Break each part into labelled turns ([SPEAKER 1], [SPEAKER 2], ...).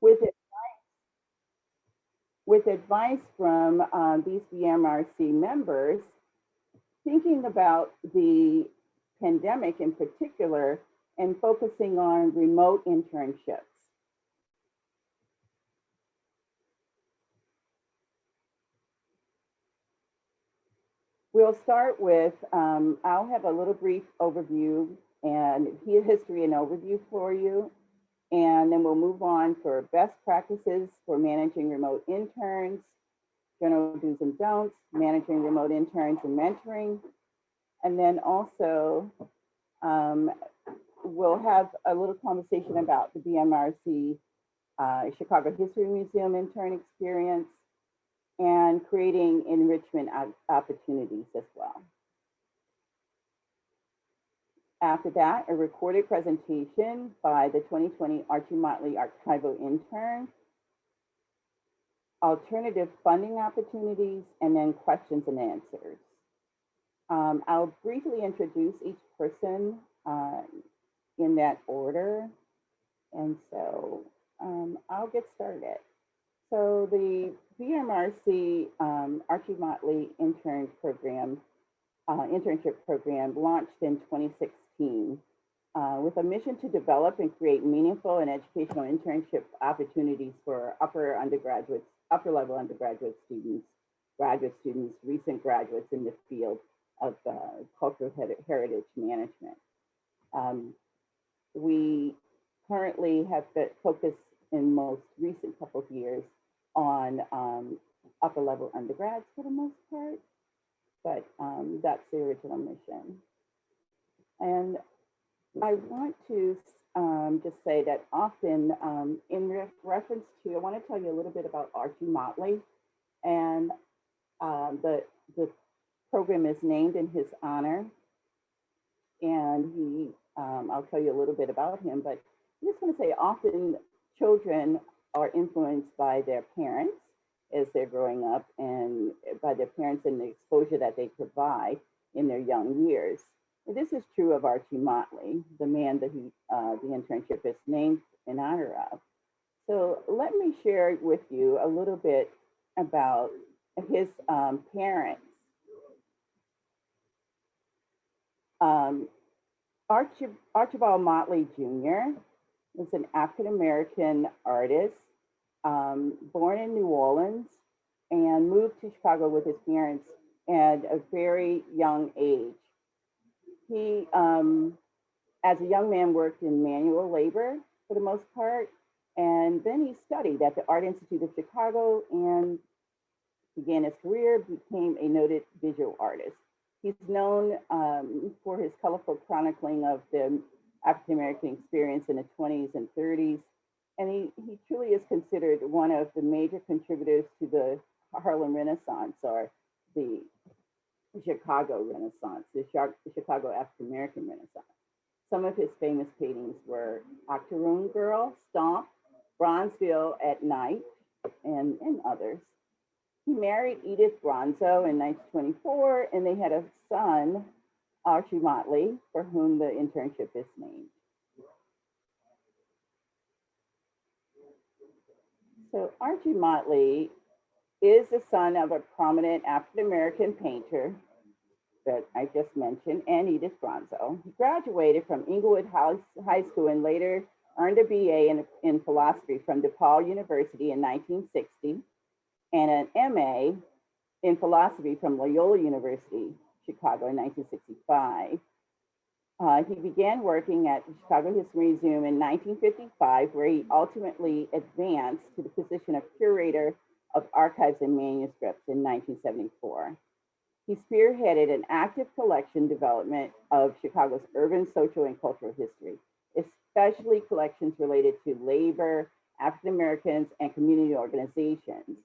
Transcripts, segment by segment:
[SPEAKER 1] With with advice from these BMRC members, thinking about the pandemic in particular and focusing on remote internships. We'll start with, I'll have a little brief overview and history and overview for you. And then we'll move on for best practices for managing remote interns, general do's and don'ts, managing remote interns and mentoring. And then also, we'll have a little conversation about the BMRC Chicago History Museum intern experience and creating enrichment opportunities as well. After that, a recorded presentation by the 2020 Archie Motley Archival intern, alternative funding opportunities, and then questions and answers. I'll briefly introduce each person in that order. And so I'll get started. So the BMRC Archie Motley internship program launched in 2016 with a mission to develop and create meaningful and educational internship opportunities for upper level undergraduate students, graduate students, recent graduates in the field of cultural heritage management. We currently have focused in most recent couple of years on upper level undergrads for the most part, but that's the original mission. And I want to just say that often in reference to, I want to tell you a little bit about Archie Motley, and the program is named in his honor. And he, I'll tell you a little bit about him, but I just want to say often children are influenced by their parents as they're growing up, and by their parents and the exposure that they provide in their young years. And this is true of Archie Motley, the man that the internship is named in honor of. So let me share with you a little bit about his parents. Archibald Motley Jr. was an African-American artist, born in New Orleans, and moved to Chicago with his parents at a very young age. He, as a young man, worked in manual labor for the most part, and then he studied at the Art Institute of Chicago and began his career, became a noted visual artist. He's known for his colorful chronicling of the African-American experience in the 20s and 30s. And he truly is considered one of the major contributors to the Harlem Renaissance, or the Chicago Renaissance, the Chicago African-American Renaissance. Some of his famous paintings were Octoroon Girl, Stomp, Bronzeville at Night, and others. He married Edith Bronzo in 1924, and they had a son, Archie Motley, for whom the internship is named. So Archie Motley is the son of a prominent African-American painter that I just mentioned, and Edith Bronzo. He graduated from Inglewood High School and later earned a BA in philosophy from DePaul University in 1960 and an MA in philosophy from Loyola University, Chicago in 1965. He began working at the Chicago History Museum in 1955, where he ultimately advanced to the position of curator of archives and manuscripts in 1974. He spearheaded an active collection development of Chicago's urban, social, and cultural history, especially collections related to labor, African Americans, and community organizations,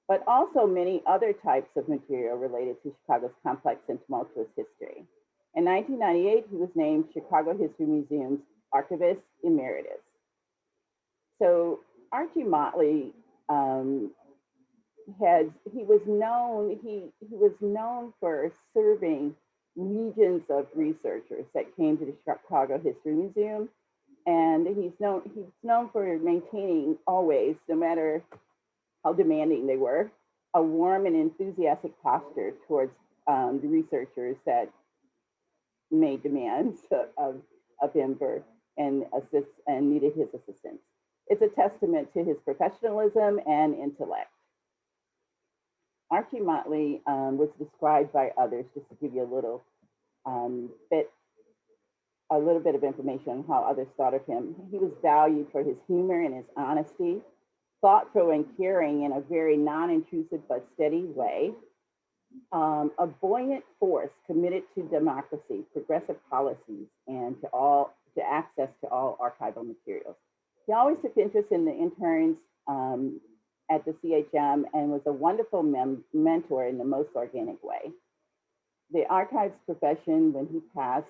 [SPEAKER 1] but also many other types of material related to Chicago's complex and tumultuous history. In 1998, he was named Chicago History Museum's Archivist Emeritus. So Archie Motley was known for serving legions of researchers that came to the Chicago History Museum And he's known for maintaining always, no matter how demanding they were, a warm and enthusiastic posture towards the researchers that made demands of him and needed his assistance. It's a testament to his professionalism and intellect. Archie Motley was described by others, just to give you a little bit of information on how others thought of him. He was valued for his humor and his honesty, thoughtful and caring in a very non-intrusive but steady way, a buoyant force committed to democracy, progressive policies, and to access to all archival materials. He always took interest in the interns at the CHM and was a wonderful mentor in the most organic way. The archives profession, when he passed,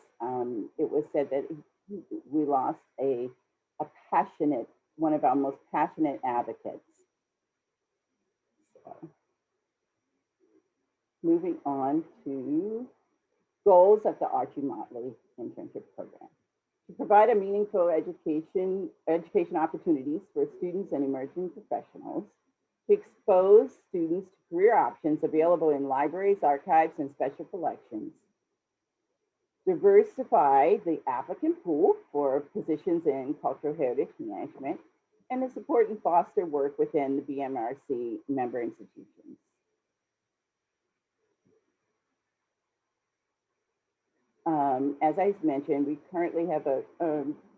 [SPEAKER 1] it was said that we lost a passionate, one of our most passionate advocates. So, moving on to goals of the Archie Motley Internship Program. To provide a meaningful education opportunities for students and emerging professionals, to expose students to career options available in libraries, archives, and special collections, diversify the applicant pool for positions in cultural heritage management, and to support and foster work within the BMRC member institutions. As I mentioned, we currently have a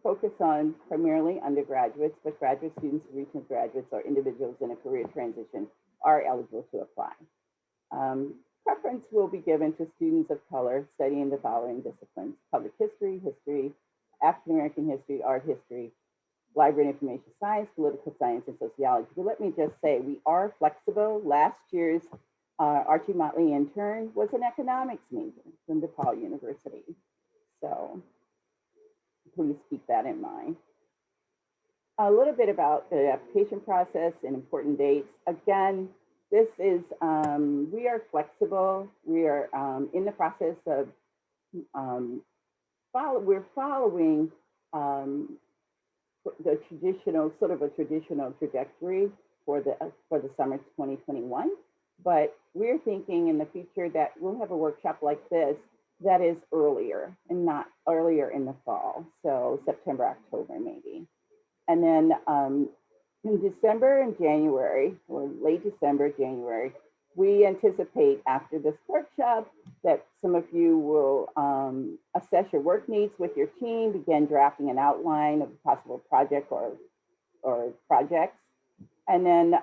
[SPEAKER 1] focus on primarily undergraduates, but graduate students, recent graduates, or individuals in a career transition are eligible to apply. Preference will be given to students of color studying the following disciplines: public history, African American history, art history, library and information science, political science, and sociology. But let me just say, we are flexible. Last year's Archie Motley intern was an economics major from DePaul University. So please keep that in mind. A little bit about the application process and important dates. Again, this is, we are flexible. We are in the process of, we're following the traditional, sort of a traditional trajectory for the summer 2021. But we're thinking in the future that we'll have a workshop like this that is earlier and not earlier in the fall. So September, October, maybe. And then in December and January, or late December, January, we anticipate after this workshop that some of you will assess your work needs with your team, begin drafting an outline of a possible project or projects. And then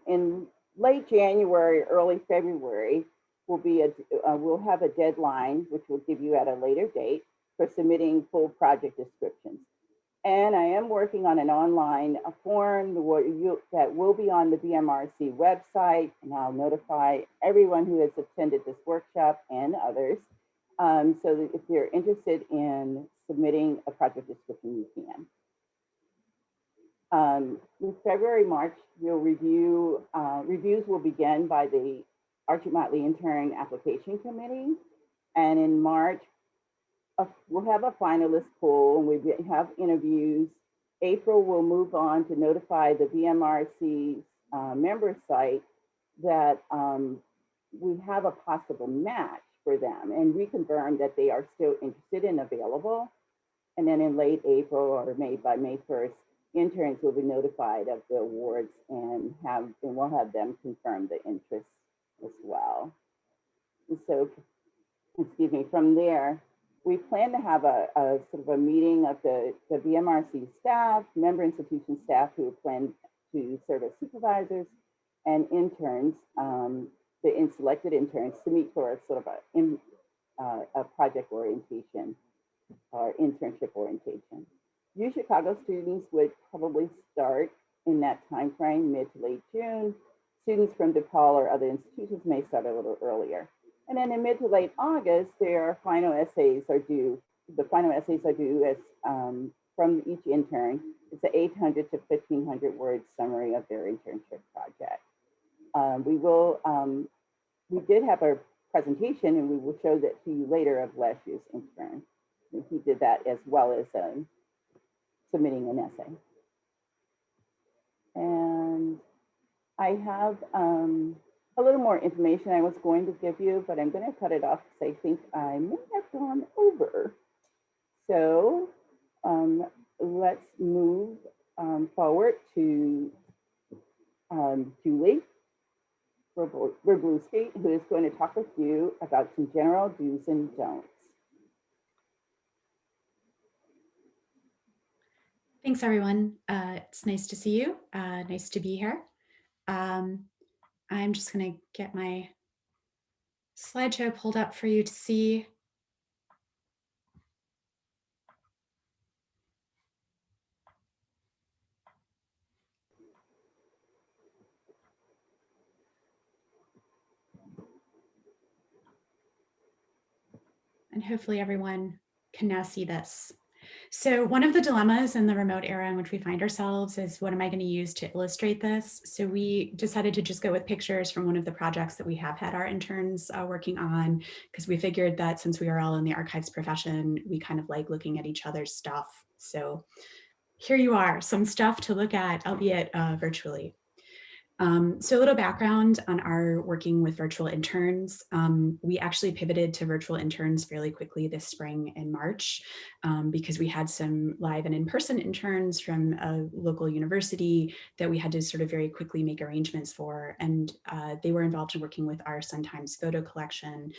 [SPEAKER 1] in late January, early February, we'll have a deadline, which we'll give you at a later date, for submitting full project descriptions. And I am working on an online form that will be on the BMRC website, and I'll notify everyone who has attended this workshop and others, so that if you're interested in submitting a project description, you can. In February, March, we'll reviews will begin by the Archie Motley Intern Application Committee. And in March, we'll have a finalist pool and we have interviews. April, we'll move on to notify the BMRC member site that we have a possible match for them and reconfirm that they are still interested and available. And then in late April or by May 1st, interns will be notified of the awards and we'll have them confirm the interest as well. And so, excuse me, from there, we plan to have a sort of a meeting of the BMRC staff, member institution staff who plan to serve as supervisors, and interns, the selected interns, to meet for a sort of a project orientation or internship orientation. You Chicago students would probably start in that time frame, mid to late June. Students from DePaul or other institutions may start a little earlier. And then in mid to late August, their final essays are due. The final essays are due as from each intern. It's an 800 to 1,500 word summary of their internship project. We did have a presentation, and we will show that to you later, of last year's intern. And he did that as well as submitting an essay. And I have a little more information I was going to give you, but I'm going to cut it off because I think I may have gone over. So let's move forward to Julie Wroblewski, who is going to talk with you about some general do's and don'ts.
[SPEAKER 2] Thanks, everyone. It's nice to see you. Nice to be here. I'm just going to get my slideshow pulled up for you to see. And hopefully everyone can now see this. So one of the dilemmas in the remote era in which we find ourselves is, what am I going to use to illustrate this? So we decided to just go with pictures from one of the projects that we have had our interns working on, because we figured that since we are all in the archives profession, we kind of like looking at each other's stuff. So here you are, some stuff to look at, albeit virtually. So a little background on our working with virtual interns. We actually pivoted to virtual interns fairly quickly this spring in March because we had some live and in-person interns from a local university that we had to sort of very quickly make arrangements for. And they were involved in working with our Sun Times photo collection.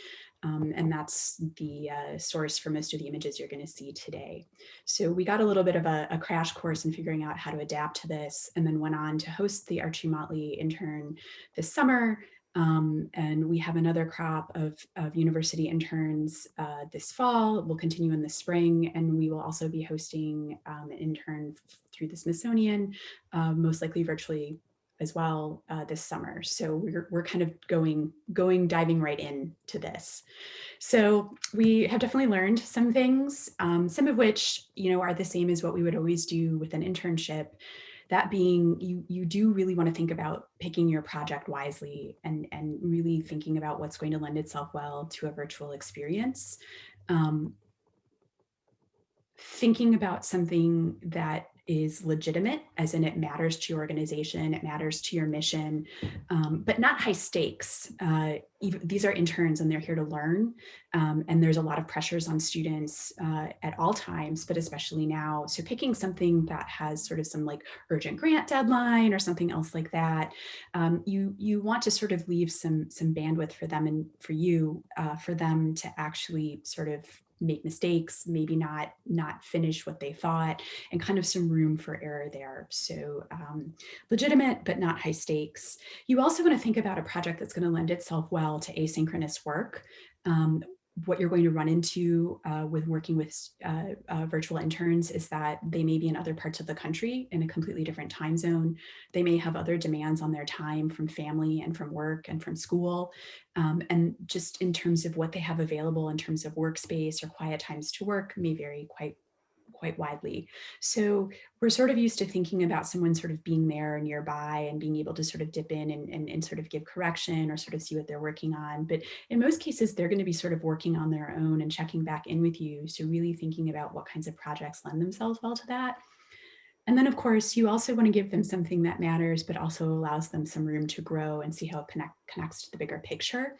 [SPEAKER 2] And that's the source for most of the images you're going to see today. So we got a little bit of a crash course in figuring out how to adapt to this, and then went on to host the Archie Motley intern this summer. And we have another crop of university interns this fall. We'll continue in the spring, and we will also be hosting an intern through the Smithsonian, most likely virtually as well this summer. So we're kind of diving right into this. So we have definitely learned some things, some of which, are the same as what we would always do with an internship. That being, you do really want to think about picking your project wisely and really thinking about what's going to lend itself well to a virtual experience. Thinking about something that is legitimate, as in it matters to your organization, it matters to your mission, but not high stakes. These are interns and they're here to learn. And there's a lot of pressures on students at all times, but especially now. So picking something that has sort of some like urgent grant deadline or something else like that, you want to sort of leave some bandwidth for them and for you, for them to actually sort of make mistakes, maybe not finish what they thought, and kind of some room for error there. So legitimate, but not high stakes. You also want to think about a project that's going to lend itself well to asynchronous work. What you're going to run into with working with virtual interns is that they may be in other parts of the country in a completely different time zone. They may have other demands on their time from family and from work and from school. And just in terms of what they have available in terms of workspace or quiet times to work may vary quite widely. So we're sort of used to thinking about someone sort of being there nearby and being able to sort of dip in and sort of give correction or sort of see what they're working on. But in most cases, they're going to be sort of working on their own and checking back in with you. So really thinking about what kinds of projects lend themselves well to that. And then, of course, you also want to give them something that matters, but also allows them some room to grow and see how it connects to the bigger picture.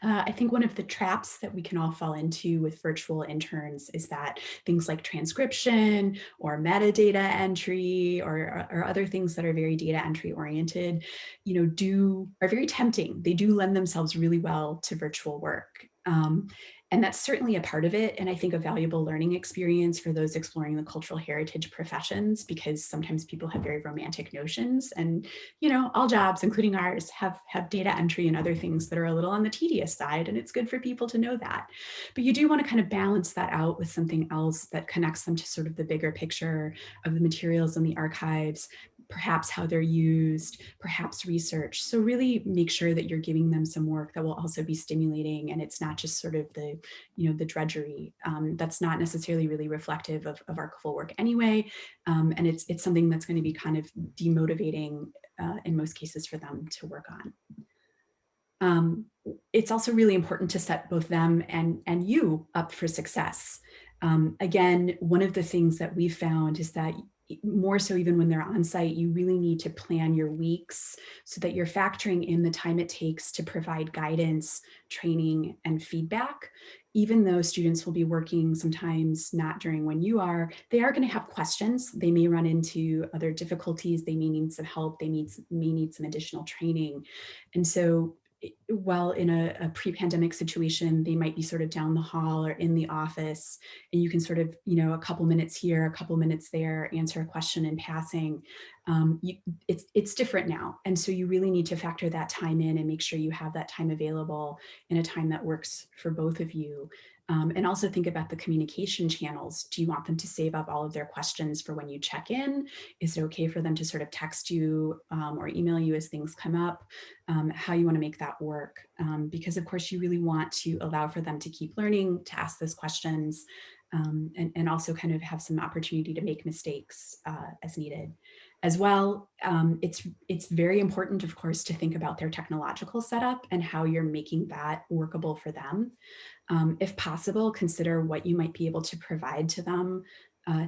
[SPEAKER 2] I think one of the traps that we can all fall into with virtual interns is that things like transcription or metadata entry or other things that are very data entry oriented, are very tempting. They do lend themselves really well to virtual work. And that's certainly a part of it. And I think a valuable learning experience for those exploring the cultural heritage professions, because sometimes people have very romantic notions, and all jobs, including ours, have data entry and other things that are a little on the tedious side, and it's good for people to know that. But you do want to kind of balance that out with something else that connects them to sort of the bigger picture of the materials in the archives, perhaps how they're used, perhaps research. So really make sure that you're giving them some work that will also be stimulating, and it's not just sort of the drudgery. That's not necessarily really reflective of archival work anyway. And it's something that's going to be kind of demotivating in most cases for them to work on. It's also really important to set both them and you up for success. Again, one of the things that we've found is that more so even when they're on site, you really need to plan your weeks so that you're factoring in the time it takes to provide guidance, training, and feedback. Even though students will be working sometimes not during when you are, they are going to have questions. They may run into other difficulties. They may need some help. They may need some additional training. And so while in a pre-pandemic situation, they might be sort of down the hall or in the office, and you can sort of, a couple minutes here, a couple minutes there, answer a question in passing. It's different now. And so you really need to factor that time in and make sure you have that time available in a time that works for both of you. And also think about the communication channels. Do you want them to save up all of their questions for when you check in? Is it okay for them to sort of text you or email you as things come up? How you want to make that work? Because of course you really want to allow for them to keep learning, to ask those questions, and also kind of have some opportunity to make mistakes as needed. As well, it's very important, of course, to think about their technological setup and how you're making that workable for them. If possible, consider what you might be able to provide to them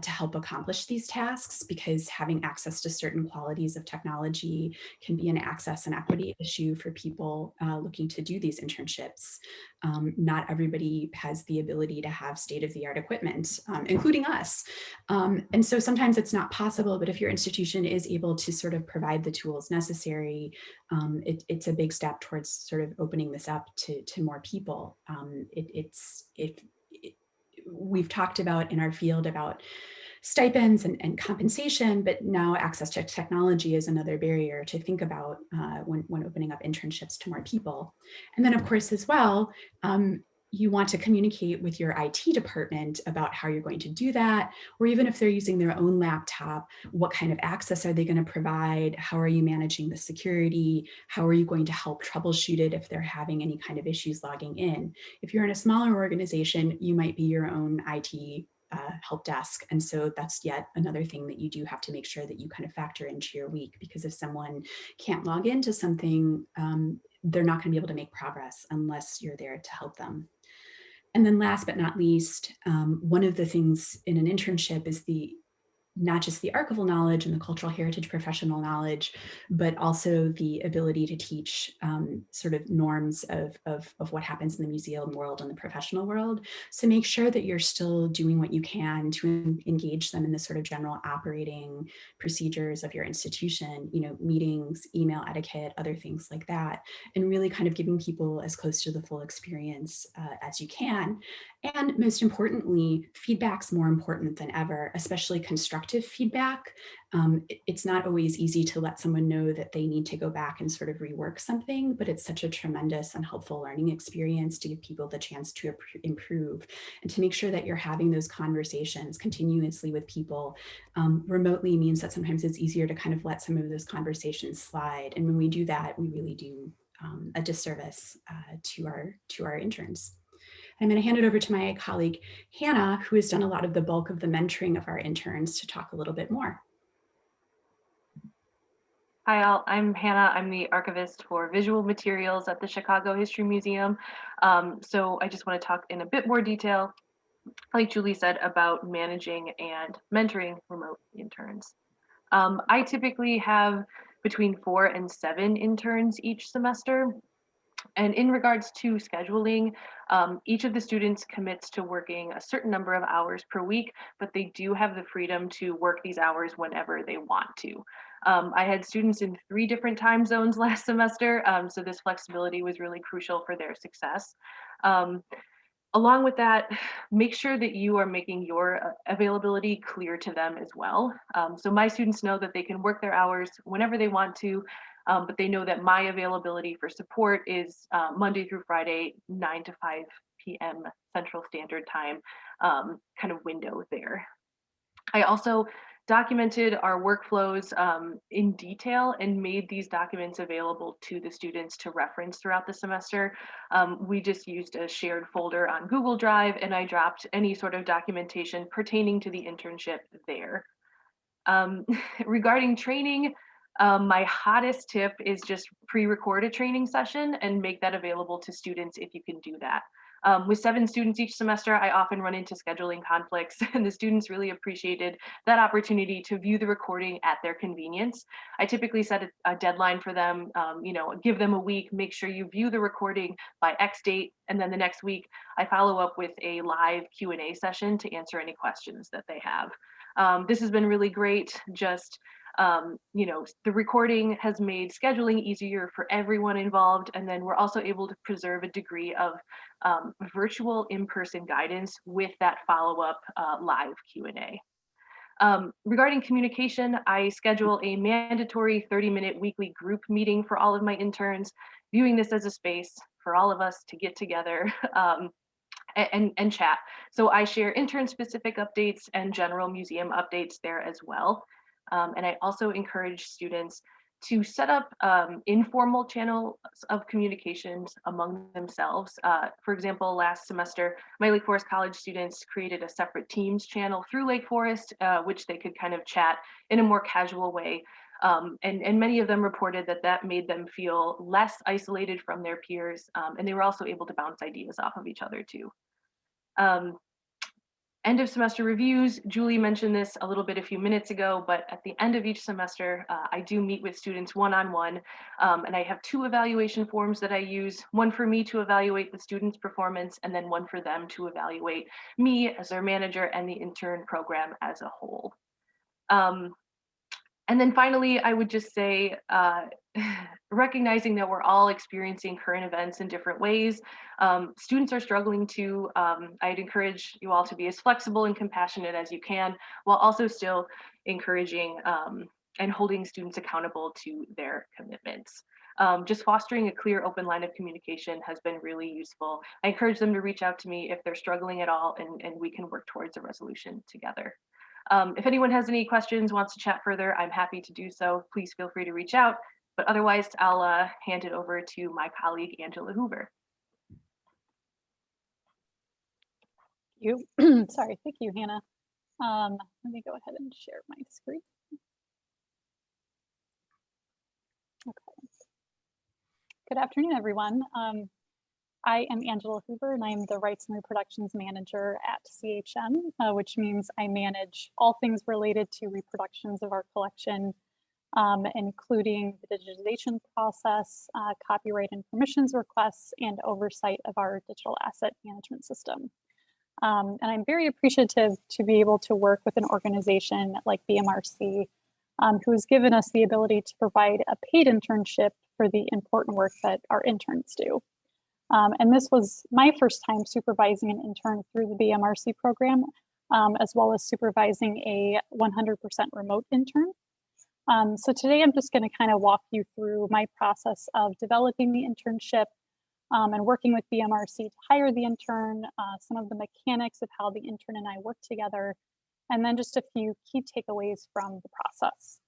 [SPEAKER 2] to help accomplish these tasks, because having access to certain qualities of technology can be an access and equity issue for people looking to do these internships. Not everybody has the ability to have state-of-the-art equipment, including us. And so sometimes it's not possible, but if your institution is able to sort of provide the tools necessary, it's a big step towards sort of opening this up to more people. We've talked about in our field about stipends and compensation, but now access to technology is another barrier to think about when opening up internships to more people. And then of course as well, you want to communicate with your IT department about how you're going to do that, or even if they're using their own laptop, what kind of access are they going to provide? How are you managing the security? How are you going to help troubleshoot it if they're having any kind of issues logging in? If you're in a smaller organization, you might be your own IT help desk. And so that's yet another thing that you do have to make sure that you kind of factor into your week, because if someone can't log into something, they're not going to be able to make progress unless you're there to help them. And then last but not least, one of the things in an internship is not just the archival knowledge and the cultural heritage professional knowledge, but also the ability to teach sort of norms of what happens in the museum world and the professional world. So make sure that you're still doing what you can to engage them in the sort of general operating procedures of your institution, meetings, email etiquette, other things like that, and really kind of giving people as close to the full experience as you can. And most importantly, feedback's more important than ever, especially constructive feedback. It's not always easy to let someone know that they need to go back and sort of rework something, but it's such a tremendous and helpful learning experience to give people the chance to improve and to make sure that you're having those conversations continuously with people. Remotely means that sometimes it's easier to kind of let some of those conversations slide. And when we do that, we really do a disservice to our interns. I'm going to hand it over to my colleague, Hannah, who has done a lot of the bulk of the mentoring of our interns, to talk a little bit more.
[SPEAKER 3] Hi all, I'm Hannah. I'm the archivist for visual materials at the Chicago History Museum. So I just want to talk in a bit more detail, like Julie said, about managing and mentoring remote interns. I typically have between 4 and 7 interns each semester. And in regards to scheduling, each of the students commits to working a certain number of hours per week, but they do have the freedom to work these hours whenever they want to. I had students in 3 different time zones last semester, so this flexibility was really crucial for their success. Along with that, make sure that you are making your availability clear to them as well. So my students know that they can work their hours whenever they want to, but they know that my availability for support is Monday through Friday, 9 to 5 p.m. Central Standard Time kind of window there. I also documented our workflows in detail and made these documents available to the students to reference throughout the semester. We just used a shared folder on Google Drive, and I dropped any sort of documentation pertaining to the internship there. Regarding training, my hottest tip is just pre-record a training session and make that available to students if you can do that. With 7 students each semester, I often run into scheduling conflicts, and the students really appreciated that opportunity to view the recording at their convenience. I typically set a deadline for them, give them a week, make sure you view the recording by X date, and then the next week I follow up with a live Q&A session to answer any questions that they have. This has been really great. Just the recording has made scheduling easier for everyone involved, and then we're also able to preserve a degree of virtual in-person guidance with that follow-up live Q&A. Regarding communication, I schedule a mandatory 30-minute weekly group meeting for all of my interns, viewing this as a space for all of us to get together and chat. So I share intern-specific updates and general museum updates there as well. And I also encourage students to set up informal channels of communications among themselves. For example, last semester, my Lake Forest College students created a separate Teams channel through Lake Forest, which they could kind of chat in a more casual way. And many of them reported that that made them feel less isolated from their peers, and they were also able to bounce ideas off of each other too. End of semester reviews, Julie mentioned this a little bit a few minutes ago, but at the end of each semester, I do meet with students one-on-one, and I have 2 evaluation forms that I use, one for me to evaluate the student's performance, and then one for them to evaluate me as their manager and the intern program as a whole. And then finally, I would just say, recognizing that we're all experiencing current events in different ways, students are struggling too. I'd encourage you all to be as flexible and compassionate as you can, while also still encouraging and holding students accountable to their commitments. Just fostering a clear, open line of communication has been really useful. I encourage them to reach out to me if they're struggling at all, and we can work towards a resolution together. If anyone has any questions, wants to chat further, I'm happy to do so. Please feel free to reach out. But otherwise, I'll hand it over to my colleague, Angela Hoover.
[SPEAKER 4] Sorry, thank you, Hannah. Let me go ahead and share my screen. Okay. Good afternoon, everyone. I am Angela Hoover, and I'm the Rights and Reproductions Manager at CHM, which means I manage all things related to reproductions of our collection, including the digitization process, copyright and permissions requests, and oversight of our digital asset management system. And I'm very appreciative to be able to work with an organization like BMRC, who has given us the ability to provide a paid internship for the important work that our interns do. And this was my first time supervising an intern through the BMRC program, as well as supervising a 100% remote intern. So today I'm just going to kind of walk you through my process of developing the internship and working with BMRC to hire the intern, some of the mechanics of how the intern and I work together, and then just a few key takeaways from the process.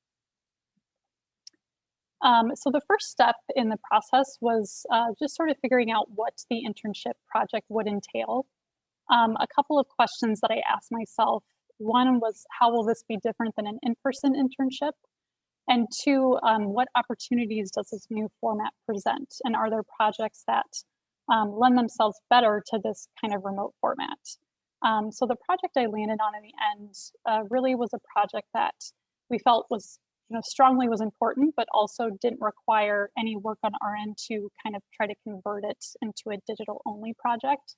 [SPEAKER 4] So the first step in the process was just sort of figuring out what the internship project would entail. A couple of questions that I asked myself. One was, how will this be different than an in-person internship? And 2, what opportunities does this new format present? And are there projects that lend themselves better to this kind of remote format? So the project I landed on in the end really was a project that we felt was strongly was important, but also didn't require any work on our end to kind of try to convert it into a digital only project.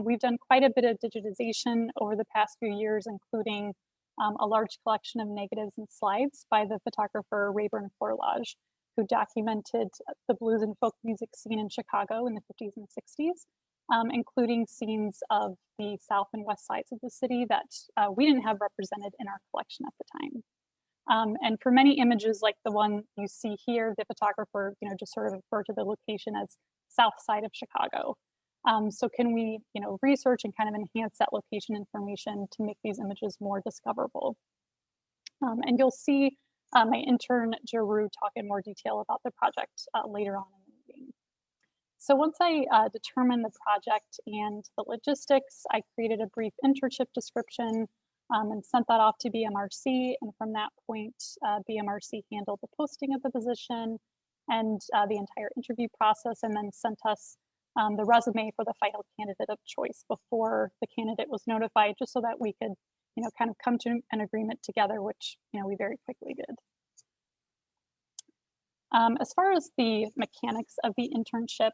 [SPEAKER 4] We've done quite a bit of digitization over the past few years, including a large collection of negatives and slides by the photographer Rayburn Forlage, who documented the blues and folk music scene in Chicago in the 50s and 60s, including scenes of the south and west sides of the city that we didn't have represented in our collection at the time. And for many images like the one you see here, the photographer, just sort of referred to the location as south side of Chicago. So can we, research and kind of enhance that location information to make these images more discoverable? And you'll see my intern, Jeru, talk in more detail about the project later on in the meeting. So once I determined the project and the logistics, I created a brief internship description and sent that off to BMRC. And from that point, BMRC handled the posting of the position and the entire interview process, and then sent us the resume for the final candidate of choice before the candidate was notified, just so that we could, kind of come to an agreement together, which, we very quickly did. As far as the mechanics of the internship,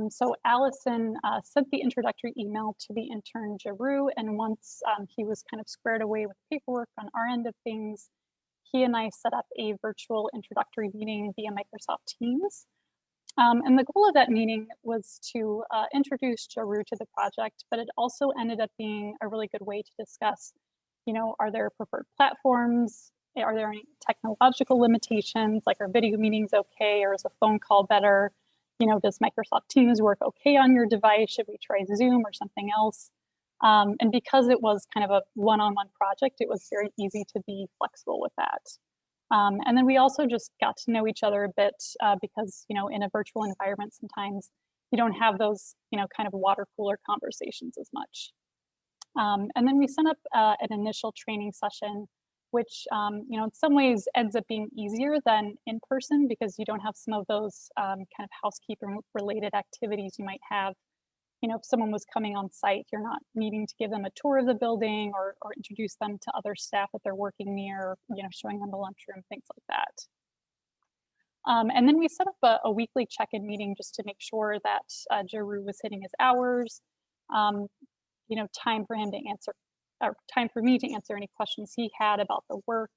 [SPEAKER 4] so Allison sent the introductory email to the intern Jaru, and once he was kind of squared away with paperwork on our end of things, he and I set up a virtual introductory meeting via Microsoft Teams. And the goal of that meeting was to introduce Jaru to the project, but it also ended up being a really good way to discuss, are there preferred platforms? Are there any technological limitations? Like, are video meetings okay, or is a phone call better? Does Microsoft Teams work okay on your device? Should we try Zoom or something else? And because it was kind of a one-on-one project, it was very easy to be flexible with that. And then we also just got to know each other a bit because, in a virtual environment, sometimes you don't have those, kind of water cooler conversations as much. And then we set up an initial training session, which, in some ways ends up being easier than in person because you don't have some of those kind of housekeeping related activities you might have. If someone was coming on site, you're not needing to give them a tour of the building or introduce them to other staff that they're working near, showing them the lunchroom, things like that. And then we set up a weekly check-in meeting just to make sure that Jaru was hitting his hours, time for him to answer, or time for me to answer any questions he had about the work,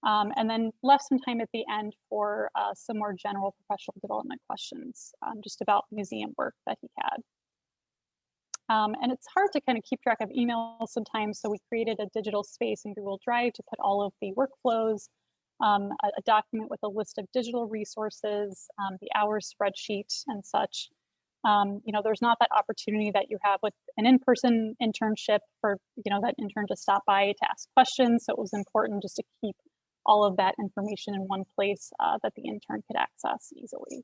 [SPEAKER 4] and then left some time at the end for some more general professional development questions, just about museum work that he had. And it's hard to kind of keep track of emails sometimes, so we created a digital space in Google Drive to put all of the workflows, a document with a list of digital resources, the hours spreadsheet and such. There's not that opportunity that you have with an in-person internship for, that intern to stop by to ask questions. So it was important just to keep all of that information in one place that the intern could access easily.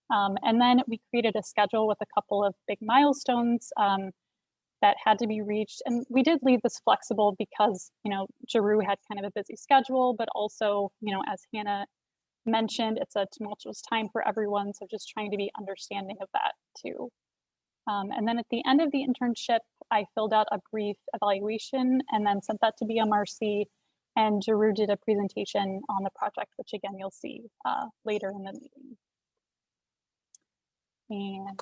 [SPEAKER 4] And then we created a schedule with a couple of big milestones that had to be reached. And we did leave this flexible because, Jaru had kind of a busy schedule, but also, as Hannah mentioned, it's a tumultuous time for everyone. So just trying to be understanding of that too. And then at the end of the internship, I filled out a brief evaluation and then sent that to BMRC, and Jaru did a presentation on the project, which again, you'll see later in the meeting. And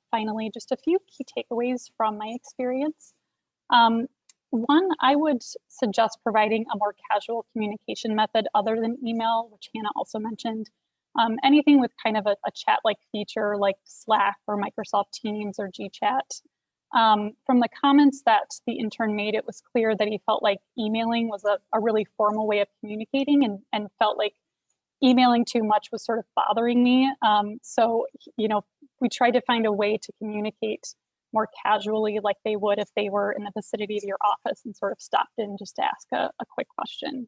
[SPEAKER 4] finally, just a few key takeaways from my experience. One, I would suggest providing a more casual communication method other than email, which Hannah also mentioned. Anything with kind of a chat-like feature like Slack or Microsoft Teams or GChat. From the comments that the intern made, it was clear that he felt like emailing was a really formal way of communicating, and felt like emailing too much was sort of bothering me. So, we tried to find a way to communicate more casually, like they would if they were in the vicinity of your office and sort of stopped in just to ask a quick question.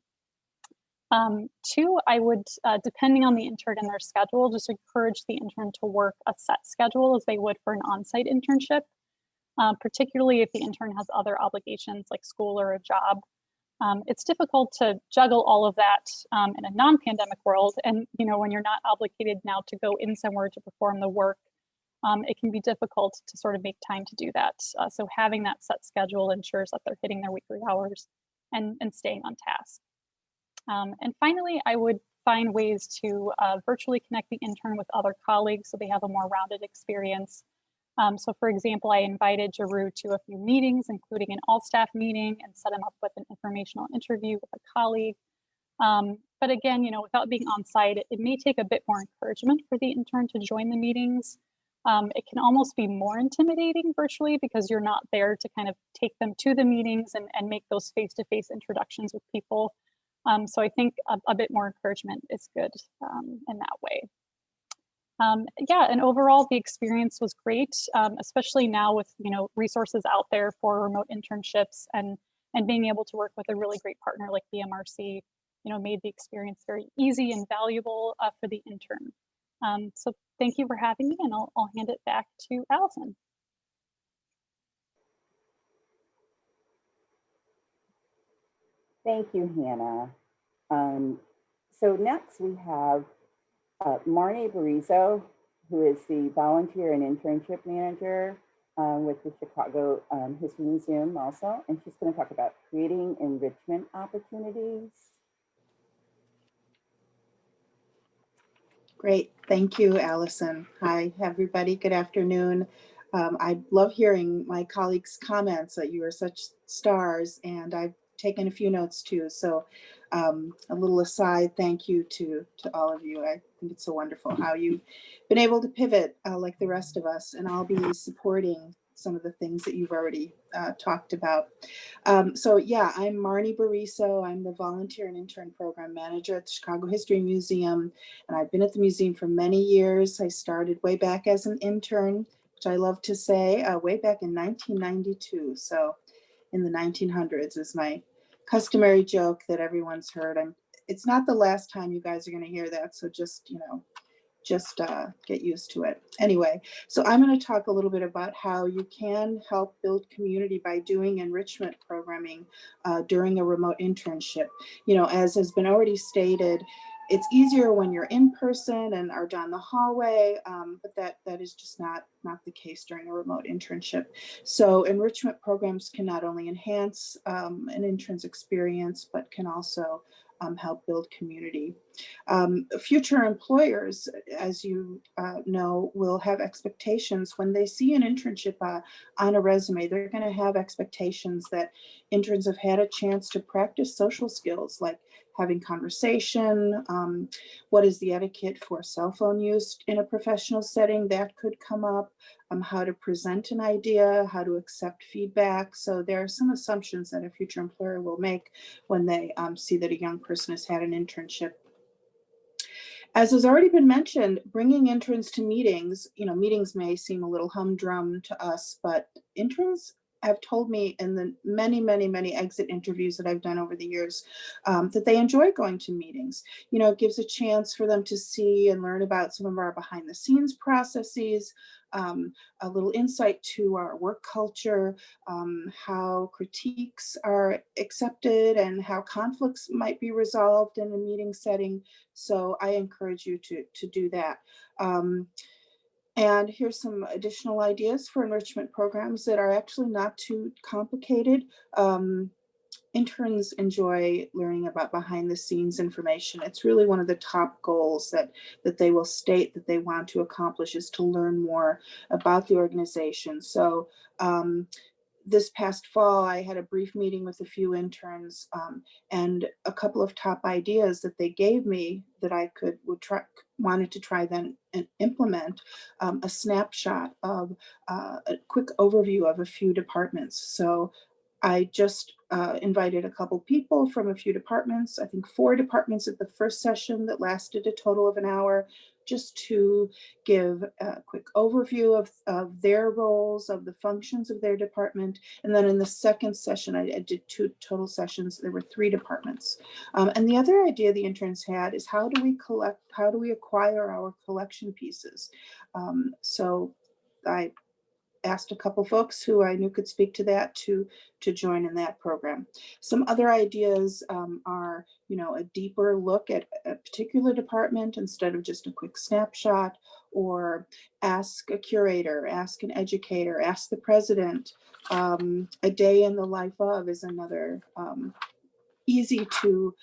[SPEAKER 4] Two, I would, depending on the intern and their schedule, just encourage the intern to work a set schedule as they would for an on-site internship, particularly if the intern has other obligations like school or a job. It's difficult to juggle all of that in a non-pandemic world. And, when you're not obligated now to go in somewhere to perform the work, it can be difficult to sort of make time to do that. So having that set schedule ensures that they're hitting their weekly hours and staying on task. And finally, I would find ways to virtually connect the intern with other colleagues so they have a more rounded experience. So for example, I invited Jaru to a few meetings, including an all-staff meeting, and set him up with an informational interview with a colleague. But again, without being on site, it may take a bit more encouragement for the intern to join the meetings. It can almost be more intimidating virtually because you're not there to kind of take them to the meetings and make those face-to-face introductions with people. So I think a bit more encouragement is good in that way. Yeah, and overall the experience was great, especially now with resources out there for remote internships, and being able to work with a really great partner like BMRC, made the experience very easy and valuable for the intern. So thank you for having me, and I'll hand it back to Allison.
[SPEAKER 1] Thank you, Hannah. So next we have Marnie Barizo, who is the volunteer and internship manager with the Chicago History Museum also, and she's going to talk about creating enrichment opportunities.
[SPEAKER 5] Great, thank you, Allison. Hi, everybody, good afternoon. I love hearing my colleagues' comments that you are such stars, and I've taken a few notes too. So a little aside, thank you to all of you. I think it's so wonderful how you've been able to pivot like the rest of us, and I'll be supporting some of the things that you've already talked about. So yeah, I'm Marnie Bariso. I'm the Volunteer and Intern Program Manager at the Chicago History Museum, and I've been at the museum for many years. I started way back as an intern, which I love to say, way back in 1992. So in the 1900s is my customary joke that everyone's heard. It's not the last time you guys are going to hear that, so just, get used to it. Anyway, so I'm going to talk a little bit about how you can help build community by doing enrichment programming during a remote internship. As has been already stated, it's easier when you're in person and are down the hallway, but that is just not the case during a remote internship. So enrichment programs can not only enhance an intern's experience, but can also help build community. Future employers, as you know, will have expectations when they see an internship on a resume. They're going to have expectations that interns have had a chance to practice social skills like having conversation, what is the etiquette for cell phone use in a professional setting, that could come up, how to present an idea, how to accept feedback. So there are some assumptions that a future employer will make when they see that a young person has had an internship. As has already been mentioned, bringing interns to meetings, meetings may seem a little humdrum to us, but interns have told me in the many, many, many exit interviews that I've done over the years that they enjoy going to meetings. It gives a chance for them to see and learn about some of our behind the scenes processes, a little insight to our work culture, how critiques are accepted and how conflicts might be resolved in a meeting setting. So I encourage you to do that. And here's some additional ideas for enrichment programs that are actually not too complicated. Interns enjoy learning about behind the scenes information. It's really one of the top goals that they will state that they want to accomplish, is to learn more about the organization. So this past fall, I had a brief meeting with a few interns, and a couple of top ideas that they gave me that I wanted to try then and implement, a snapshot of a quick overview of a few departments. So I just invited a couple people from a few departments, I think 4 departments at the first session that lasted a total of an hour, just to give a quick overview of their roles, of the functions of their department. And then in the second session, I did 2 total sessions. There were 3 departments. And the other idea the interns had is how do we acquire our collection pieces? So I asked a couple folks who I knew could speak to that to join in that program. Some other ideas are, a deeper look at a particular department instead of just a quick snapshot, or ask a curator, ask an educator, ask the president. A day in the life of is another easy to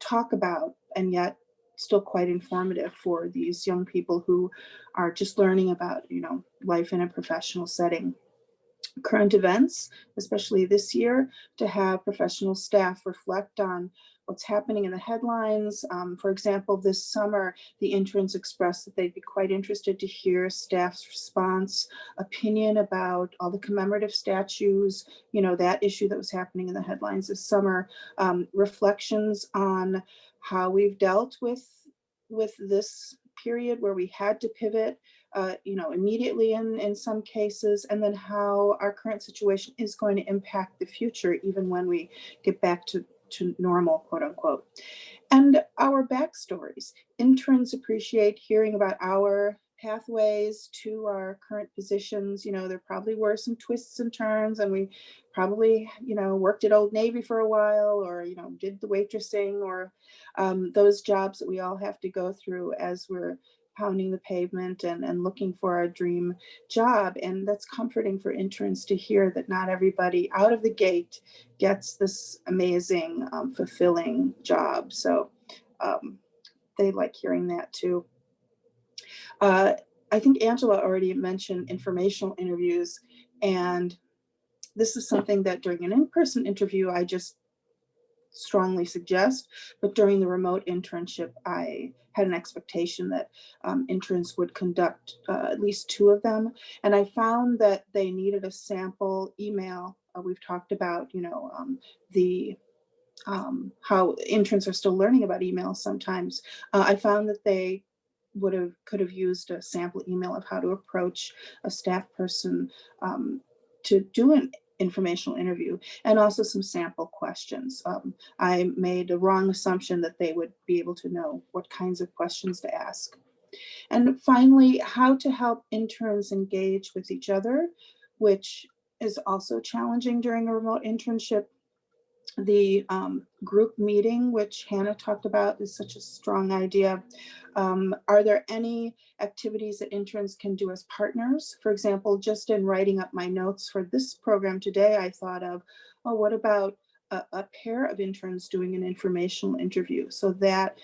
[SPEAKER 5] talk about, and yet still quite informative for these young people who are just learning about, life in a professional setting. Current events, especially this year, to have professional staff reflect on what's happening in the headlines. For example, this summer, the interns expressed that they'd be quite interested to hear staff's response, opinion about all the commemorative statues, that issue that was happening in the headlines this summer, reflections on how we've dealt with this period where we had to pivot, immediately in some cases, and then how our current situation is going to impact the future, even when we get back to normal, quote unquote. And our backstories. Interns appreciate hearing about our pathways to our current positions. There probably were some twists and turns, and we probably, worked at Old Navy for a while, or, did the waitressing, or those jobs that we all have to go through as we're pounding the pavement and looking for our dream job. And that's comforting for interns to hear that not everybody out of the gate gets this amazing, fulfilling job. So they like hearing that too. I think Angela already mentioned informational interviews, and this is something that during an in-person interview, I just strongly suggest, but during the remote internship, I had an expectation that interns would conduct at least 2 of them. And I found that they needed a sample email. We've talked about, you know, how interns are still learning about email sometimes. I found that they could have used a sample email of how to approach a staff person to do an informational interview, and also some sample questions. I made a wrong assumption that they would be able to know what kinds of questions to ask. And finally, how to help interns engage with each other, which is also challenging during a remote internship. The group meeting, which Hannah talked about, is such a strong idea. Are there any activities that interns can do as partners? For example, just in writing up my notes for this program today, I thought of, oh, what about a pair of interns doing an informational interview? So that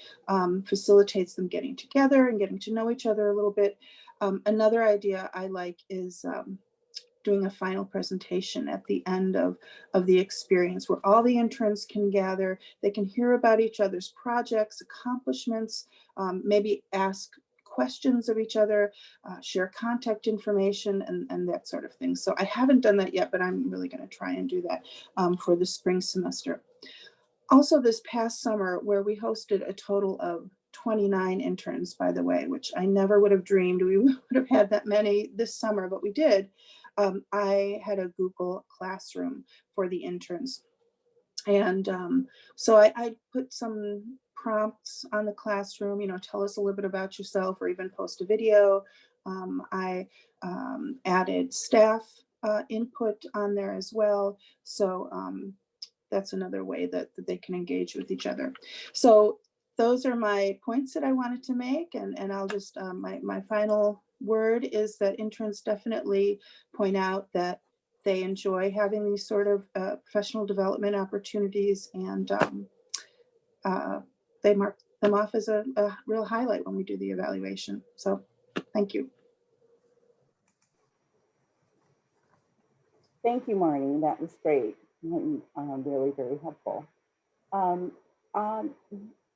[SPEAKER 5] facilitates them getting together and getting to know each other a little bit. Another idea I like is doing a final presentation at the end of the experience, where all the interns can gather, they can hear about each other's projects, accomplishments, maybe ask questions of each other, share contact information, and that sort of thing. So I haven't done that yet, but I'm really going to try and do that for the spring semester. Also this past summer, where we hosted a total of 29 interns, by the way, which I never would have dreamed we would have had that many this summer, but we did. I had a Google Classroom for the interns. And so I put some prompts on the classroom, you know, tell us a little bit about yourself, or even post a video. I added staff input on there as well. So that's another way that they can engage with each other. So those are my points that I wanted to make. And I'll just, my final word is that interns definitely point out that they enjoy having these sort of professional development opportunities, and they mark them off as a real highlight when we do the evaluation. So thank you.
[SPEAKER 1] Thank you, Marnie. That was great. Really very helpful.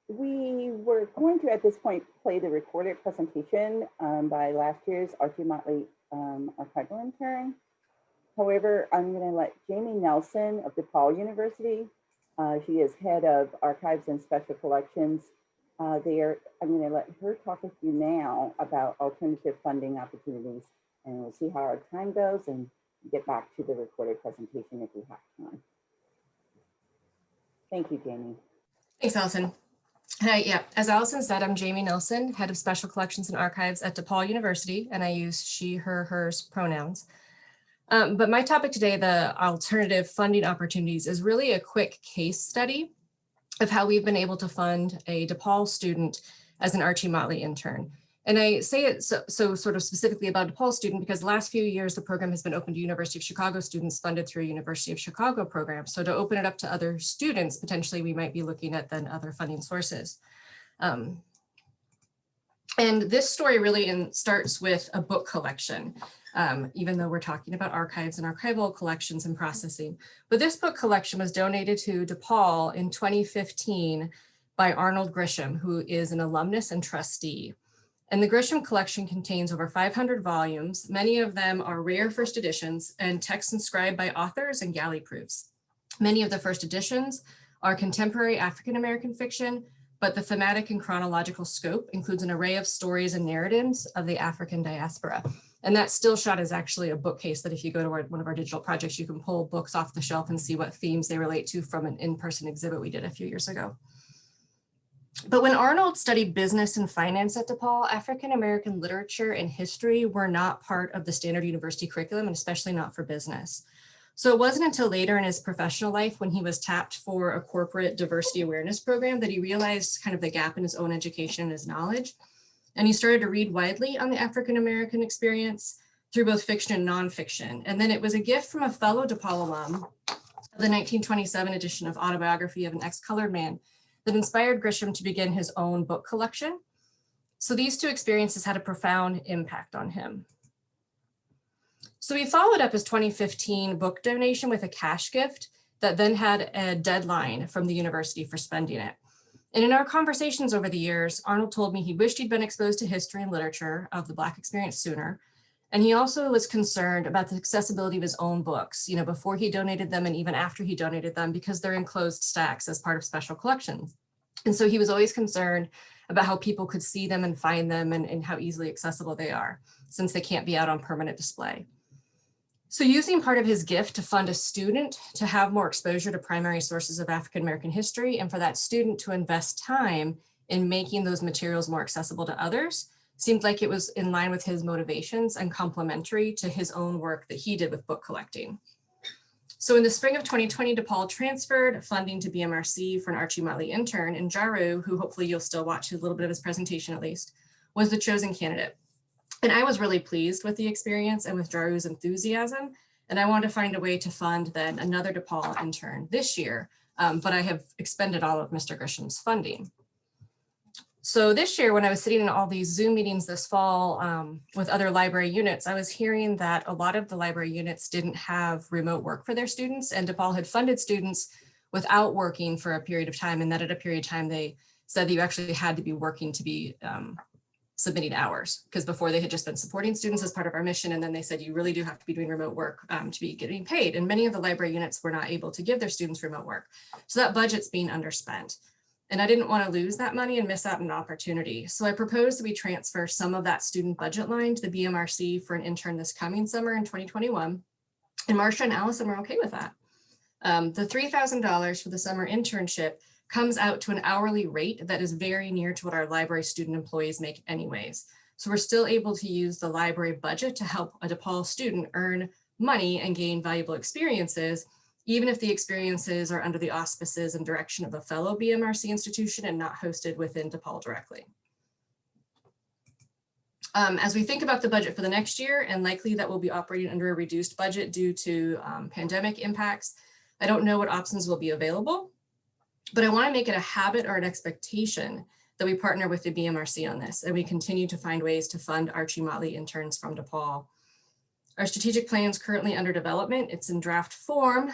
[SPEAKER 1] We were going to, at this point, play the recorded presentation by last year's Archie Motley Archival Intern. However, I'm going to let Jamie Nelson of DePaul University, she is head of archives and special collections there. I'm going to let her talk with you now about alternative funding opportunities, and we'll see how our time goes and get back to the recorded presentation if we have time. Thank you, Jamie.
[SPEAKER 6] Thanks, Allison. Yeah, as Allison said, I'm Jamie Nelson, head of special collections and archives at DePaul University, and I use she, her, hers pronouns. But my topic today, the alternative funding opportunities, is really a quick case study of how we've been able to fund a DePaul student as an Archie Motley intern. And I say it so sort of specifically about a DePaul student because the last few years, the program has been open to University of Chicago students funded through a University of Chicago program. So to open it up to other students, potentially we might be looking at then other funding sources. And this story really starts with a book collection, even though we're talking about archives and archival collections and processing. But this book collection was donated to DePaul in 2015 by Arnold Grisham, who is an alumnus and trustee. And the Grisham collection contains over 500 volumes. Many of them are rare first editions and texts inscribed by authors and galley proofs. Many of the first editions are contemporary African-American fiction, but the thematic and chronological scope includes an array of stories and narratives of the African diaspora. And that still shot is actually a bookcase that if you go to one of our digital projects, you can pull books off the shelf and see what themes they relate to from an in-person exhibit we did a few years ago. But when Arnold studied business and finance at DePaul, African-American literature and history were not part of the standard university curriculum, and especially not for business. So it wasn't until later in his professional life when he was tapped for a corporate diversity awareness program that he realized kind of the gap in his own education and his knowledge. And he started to read widely on the African-American experience through both fiction and nonfiction. And then it was a gift from a fellow DePaul alum of the 1927 edition of Autobiography of an Ex-Colored Man that inspired Grisham to begin his own book collection. So these two experiences had a profound impact on him. So he followed up his 2015 book donation with a cash gift that then had a deadline from the university for spending it. And in our conversations over the years, Arnold told me he wished he'd been exposed to history and literature of the Black experience sooner. And he also was concerned about the accessibility of his own books, you know, before he donated them and even after he donated them, because they're in closed stacks as part of special collections. And so he was always concerned about how people could see them and find them and how easily accessible they are, since they can't be out on permanent display. So using part of his gift to fund a student to have more exposure to primary sources of African-American history and for that student to invest time in making those materials more accessible to others seemed like it was in line with his motivations and complementary to his own work that he did with book collecting. So in the spring of 2020, DePaul transferred funding to BMRC for an Archie Motley intern, and Jaru, who hopefully you'll still watch a little bit of his presentation at least, was the chosen candidate. And I was really pleased with the experience and with Jaru's enthusiasm. And I wanted to find a way to fund then another DePaul intern this year, but I have expended all of Mr. Grisham's funding. So this year, when I was sitting in all these Zoom meetings this fall with other library units, I was hearing that a lot of the library units didn't have remote work for their students, and DePaul had funded students without working for a period of time, and that at a period of time they said that you actually had to be working to be submitting hours, because before they had just been supporting students as part of our mission, and then they said you really do have to be doing remote work to be getting paid, and many of the library units were not able to give their students remote work. So that budget's being underspent. And I didn't want to lose that money and miss out on an opportunity. So I proposed that we transfer some of that student budget line to the BMRC for an intern this coming summer in 2021. And Marcia and Allison were okay with that. The $3,000 for the summer internship comes out to an hourly rate that is very near to what our library student employees make anyways. So we're still able to use the library budget to help a DePaul student earn money and gain valuable experiences, even if the experiences are under the auspices and direction of a fellow BMRC institution and not hosted within DePaul directly. As we think about the budget for the next year, and likely that we'll be operating under a reduced budget due to pandemic impacts, I don't know what options will be available, but I want to make it a habit or an expectation that we partner with the BMRC on this, and we continue to find ways to fund Archie Motley interns from DePaul. Our strategic plan is currently under development. It's in draft form.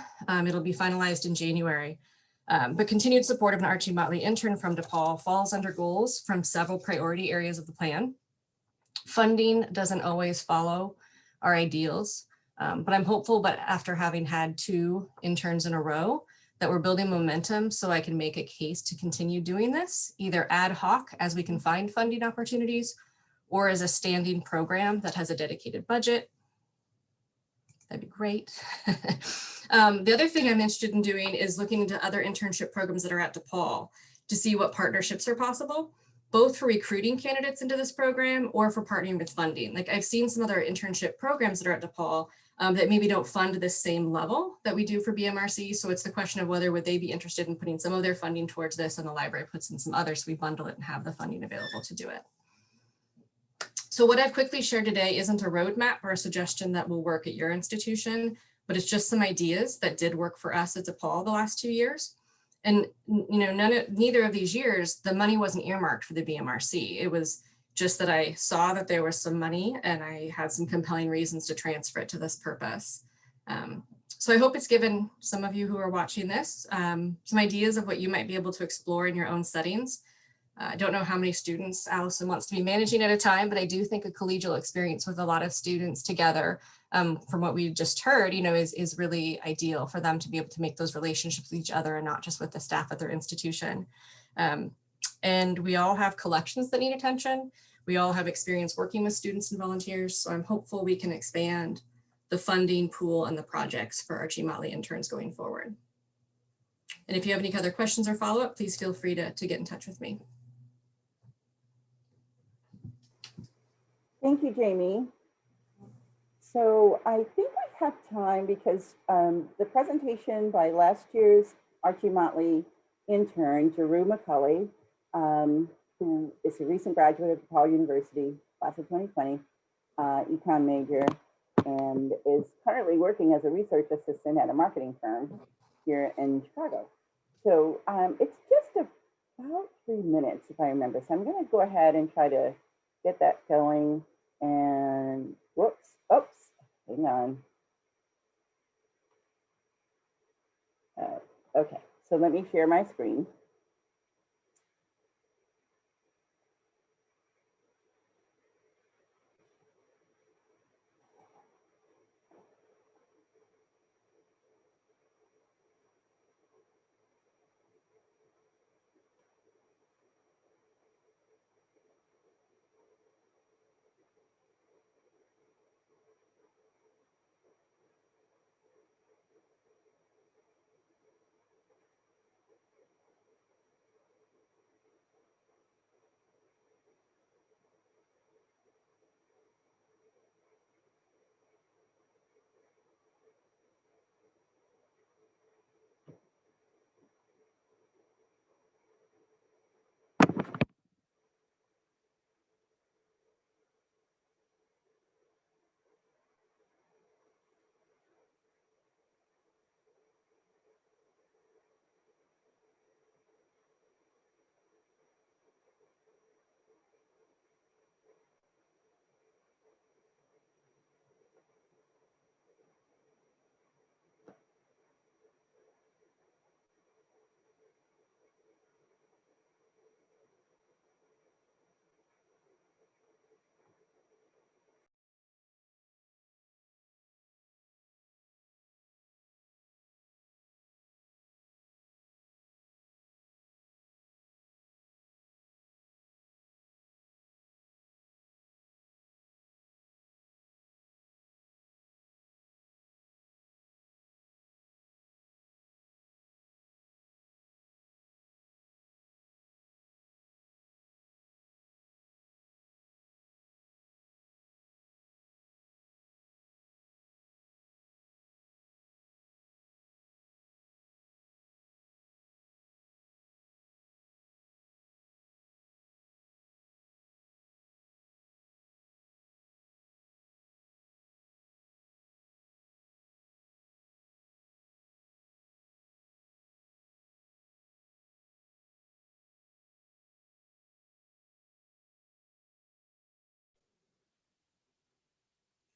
[SPEAKER 6] It'll be finalized in January. But continued support of an Archie Motley intern from DePaul falls under goals from several priority areas of the plan. Funding doesn't always follow our ideals, but I'm hopeful, but after having had 2 interns in a row, that we're building momentum so I can make a case to continue doing this, either ad hoc as we can find funding opportunities, or as a standing program that has a dedicated budget. That'd be great. The other thing I'm interested in doing is looking into other internship programs that are at DePaul to see what partnerships are possible, both for recruiting candidates into this program or for partnering with funding. Like I've seen some other internship programs that are at DePaul that maybe don't fund the same level that we do for BMRC. So it's the question of whether would they be interested in putting some of their funding towards this, and the library puts in some others, so we bundle it and have the funding available to do it. So what I've quickly shared today isn't a roadmap or a suggestion that will work at your institution, but it's just some ideas that did work for us at DePaul the last 2 years. And you know, neither of these years, the money wasn't earmarked for the BMRC. It was just that I saw that there was some money and I had some compelling reasons to transfer it to this purpose. So I hope it's given some of you who are watching this some ideas of what you might be able to explore in your own settings. I don't know how many students Allison wants to be managing at a time, but I do think a collegial experience with a lot of students together, from what we just heard, you know, is really ideal for them to be able to make those relationships with each other and not just with the staff at their institution. And we all have collections that need attention. We all have experience working with students and volunteers. So I'm hopeful we can expand the funding pool and the projects for Archie Motley interns going forward. And if you have any other questions or follow-up, please feel free to get in touch with me.
[SPEAKER 1] Thank you, Jamie. So I think I have time because the presentation by last year's Archie Motley intern, Jaru McCulley, who is a recent graduate of DePaul University, class of 2020, econ major, and is currently working as a research assistant at a marketing firm here in Chicago. So it's just about 3 minutes, if I remember. So I'm going to go ahead and try to get that going. And whoops, oops, hang on. Okay, so let me share my screen.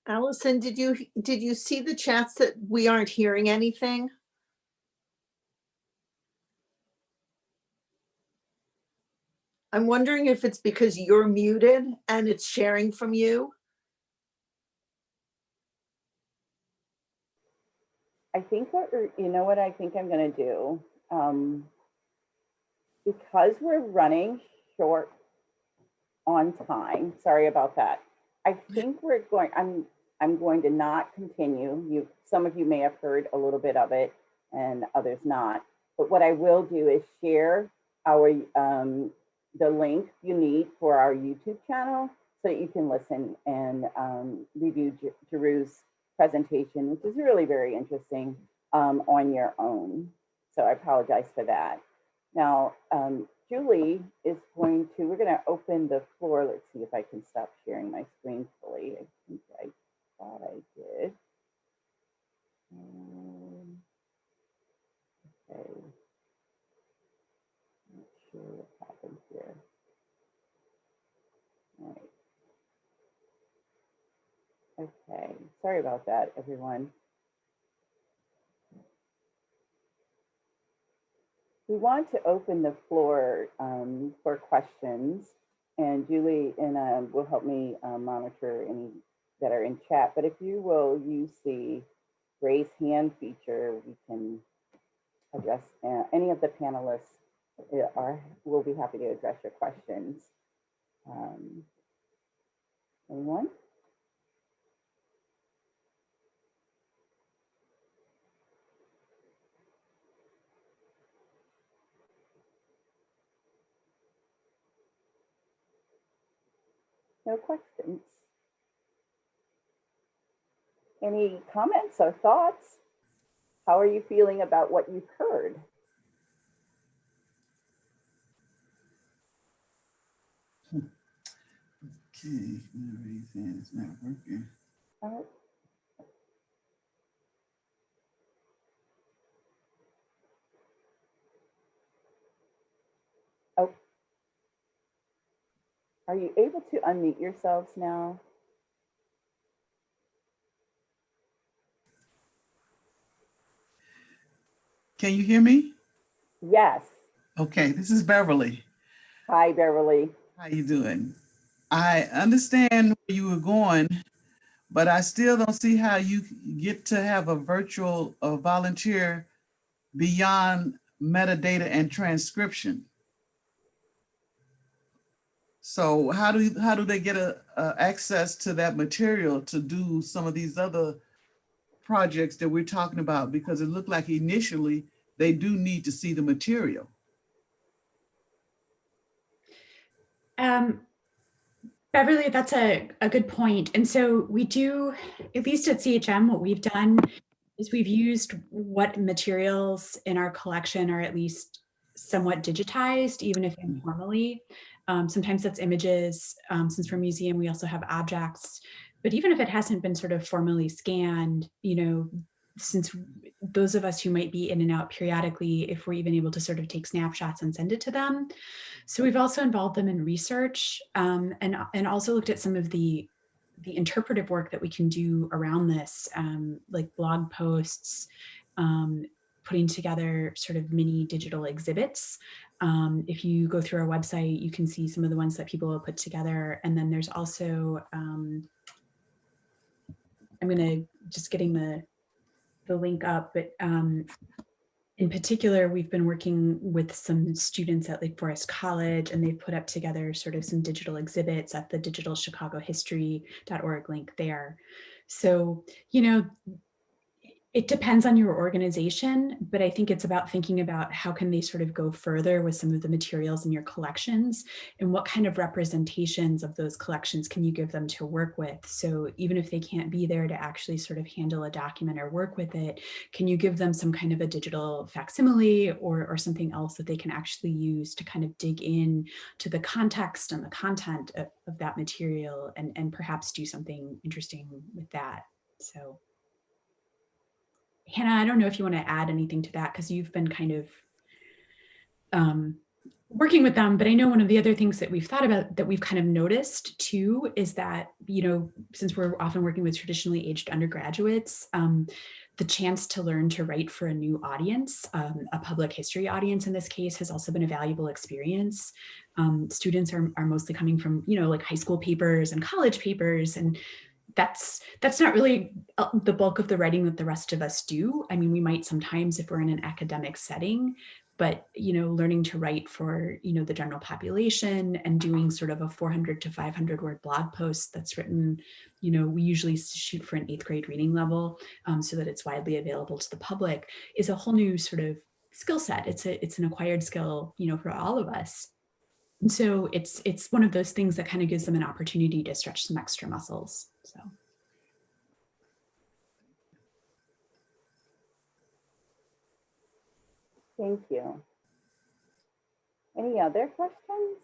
[SPEAKER 7] Allison, did you see the chats that we aren't hearing anything? I'm wondering if it's because you're muted and it's sharing from you.
[SPEAKER 1] I think you know what I think I'm going to do? Because we're running short on time, sorry about that. I think I'm going to not continue. Some of you may have heard a little bit of it and others not. But what I will do is share our the link you need for our YouTube channel so that you can listen and review Jerus's presentation, which is really very interesting, on your own. So I apologize for that. Now, Julie is we're going to open the floor. Let's see if I can stop sharing my screen fully. I think I thought I did. Okay. Not sure what happened here. All right. Okay, sorry about that, everyone. We want to open the floor for questions, and Julie will help me monitor any that are in chat. But if you will use the raise hand feature, we can address any of the panelists will be happy to address your questions. Anyone? No questions. Any comments or thoughts? How are you feeling about what you've heard?
[SPEAKER 8] Okay, it's not working.
[SPEAKER 1] All right. Oh. Are you able to unmute yourselves now?
[SPEAKER 8] Can you hear me?
[SPEAKER 1] Yes.
[SPEAKER 8] Okay, this is Beverly.
[SPEAKER 1] Hi, Beverly.
[SPEAKER 8] How you doing? I understand where you were going, but I still don't see how you get to have a virtual volunteer beyond metadata and transcription. So how do they get access to that material to do some of these other projects that we're talking about? Because it looked like initially they do need to see the material.
[SPEAKER 2] Beverly, that's a good point. And so we do, at least at CHM, what we've done is we've used what materials in our collection are at least somewhat digitized, even if informally. Sometimes that's images. Since we're a museum, we also have objects. But even if it hasn't been sort of formally scanned, you know, since those of us who might be in and out periodically, if we're even able to sort of take snapshots and send it to them. So we've also involved them in research and also looked at some of the interpretive work that we can do around this, like blog posts, putting together sort of mini digital exhibits. If you go through our website, you can see some of the ones that people have put together. And then there's also, I'm gonna just getting the link up, but in particular, we've been working with some students at Lake Forest College, and they've put up together sort of some digital exhibits at the digitalchicagohistory.org link there. So, you know, it depends on your organization, but I think it's about thinking about how can they sort of go further with some of the materials in your collections and what kind of representations of those collections can you give them to work with. So even if they can't be there to actually sort of handle a document or work with it, can you give them some kind of a digital facsimile or something else that they can actually use to kind of dig in to the context and the content of that material and perhaps do something interesting with that. So. Hannah, I don't know if you want to add anything to that because you've been kind of working with them, but I know one of the other things that we've thought about that we've kind of noticed too is that, you know, since we're often working with traditionally aged undergraduates, the chance to learn to write for a new audience, a public history audience in this case, has also been a valuable experience. Students are mostly coming from, you know, like high school papers and college papers, and that's not really the bulk of the writing that the rest of us do. I mean, we might sometimes if we're in an academic setting, but, you know, learning to write for, you know, the general population and doing sort of a 400 to 500 word blog post that's written, you know, we usually shoot for an 8th grade reading level so that it's widely available to the public, is a whole new sort of skill set. It's an acquired skill, you know, for all of us. And so it's one of those things that kind of gives them an opportunity to stretch some extra muscles. So.
[SPEAKER 1] Thank you. Any other questions?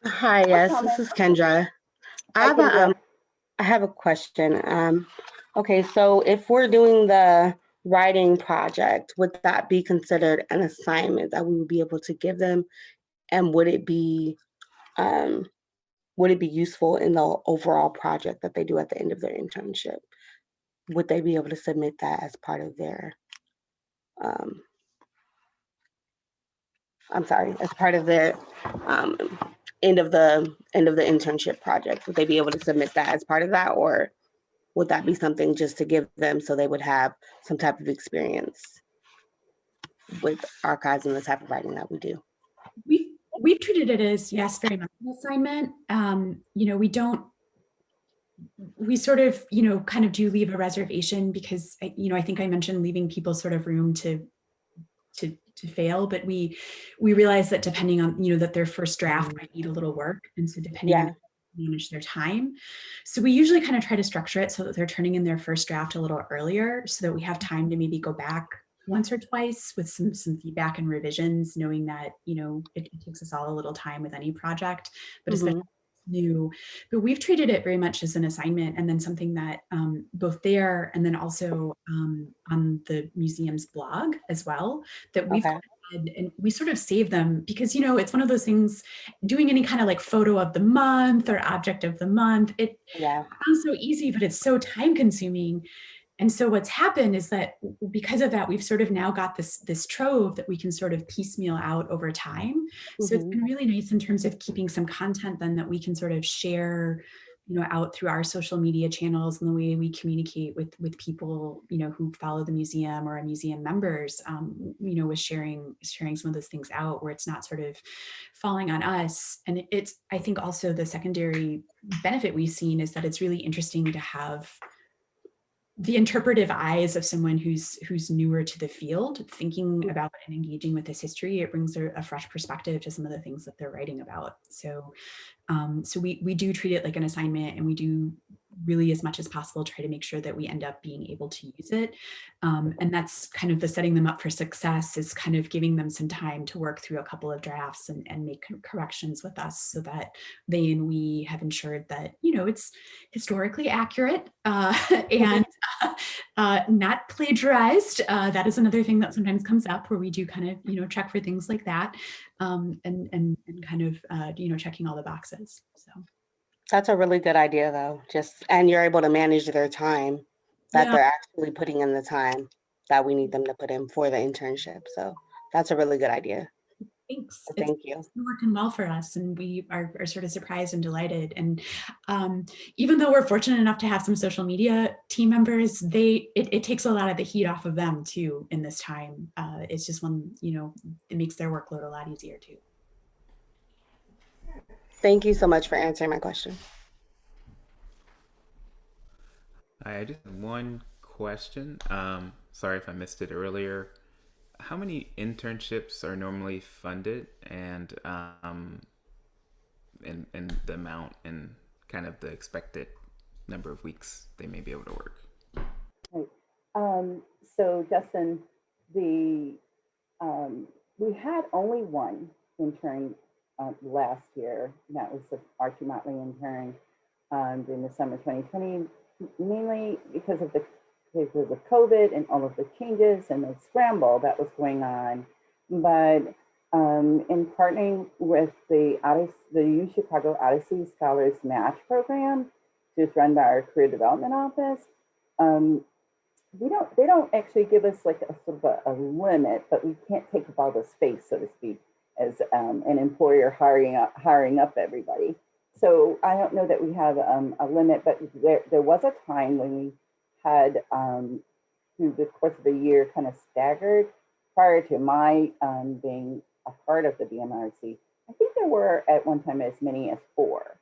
[SPEAKER 9] Hi, yes, this is Kendra. I have a question. Okay, so if we're doing the writing project, would that be considered an assignment that we would be able to give them? And would it be useful in the overall project that they do at the end of their internship? Would they be able to submit that as part of their, as part of their end of the internship project? Would they be able to submit that as part of that, or would that be something just to give them so they would have some type of experience with archives and the type of writing that we do?
[SPEAKER 2] We've treated it as, yes, very much an assignment. You know, we sort of, you know, kind of do leave a reservation because, you know, I think I mentioned leaving people sort of room to fail, but we realize that depending on, you know, that their first draft might need a little work. And so depending on how they manage their time. So we usually kind of try to structure it so that they're turning in their first draft a little earlier so that we have time to maybe go back once or twice with some feedback and revisions, knowing that, you know, it takes us all a little time with any project, but especially new. But we've treated it very much as an assignment, and then something that both there and then also on the museum's blog as well, that we've and we sort of save them because, you know, it's one of those things, doing any kind of like photo of the month or object of the month, it sounds so easy, but it's so time consuming. And so what's happened is that because of that, we've sort of now got this trove that we can sort of piecemeal out over time. So it's been really nice in terms of keeping some content then that we can sort of share, you know, out through our social media channels and the way we communicate with people, you know, who follow the museum or are museum members, you know, with sharing some of those things out where it's not sort of falling on us. And it's, I think also the secondary benefit we've seen is that it's really interesting to have the interpretive eyes of someone who's newer to the field, thinking about and engaging with this history. It brings a fresh perspective to some of the things that they're writing about. So, so we do treat it like an assignment, and we do really, as much as possible, try to make sure that we end up being able to use it. And that's kind of the setting them up for success, is kind of giving them some time to work through a couple of drafts and make corrections with us, so that they and we have ensured that, you know, it's historically accurate and not plagiarized. That is another thing that sometimes comes up, where we do kind of, you know, check for things like that, and kind of, you know, checking all the boxes. So.
[SPEAKER 9] That's a really good idea, though. And you're able to manage their time, that they're actually putting in the time that we need them to put in for the internship. So that's a really good idea.
[SPEAKER 2] Thanks.
[SPEAKER 9] Thank you.
[SPEAKER 2] It's working well for us, and we are sort of surprised and delighted. And even though we're fortunate enough to have some social media team members, it takes a lot of the heat off of them too in this time. It's just one, you know, it makes their workload a lot easier too.
[SPEAKER 9] Thank you so much for answering my question.
[SPEAKER 10] I just have one question. Sorry if I missed it earlier. How many internships are normally funded, and the amount and kind of the expected number of weeks they may be able to work?
[SPEAKER 1] Right. So Justin, we had only one intern last year, and that was the Archie Motley intern during the summer 2020, mainly because of the COVID and all of the changes and the scramble that was going on. But in partnering with the U Chicago Odyssey Scholars Match Program, just run by our Career Development Office, they don't actually give us like a sort of a limit, but we can't take up all the space, so to speak, as an employer hiring up everybody. So I don't know that we have a limit, but there was a time when we had, through the course of the year, kind of staggered. Prior to my being a part of the BMRC, I think there were at one time as many as 4.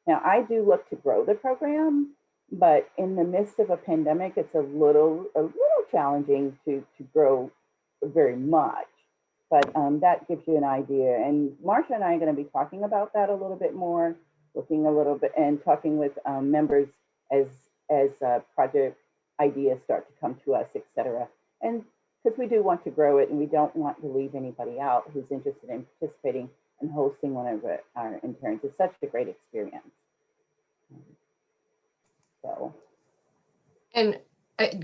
[SPEAKER 1] Now I do look to grow the program, but in the midst of a pandemic, it's a little challenging to grow very much. But that gives you an idea. And Marcia and I are going to be talking about that a little bit more, looking a little bit and talking with members as project ideas start to come to us, et cetera. And because we do want to grow it, and we don't want to leave anybody out who's interested in participating and hosting one of our interns. It's such a great experience. So.
[SPEAKER 6] And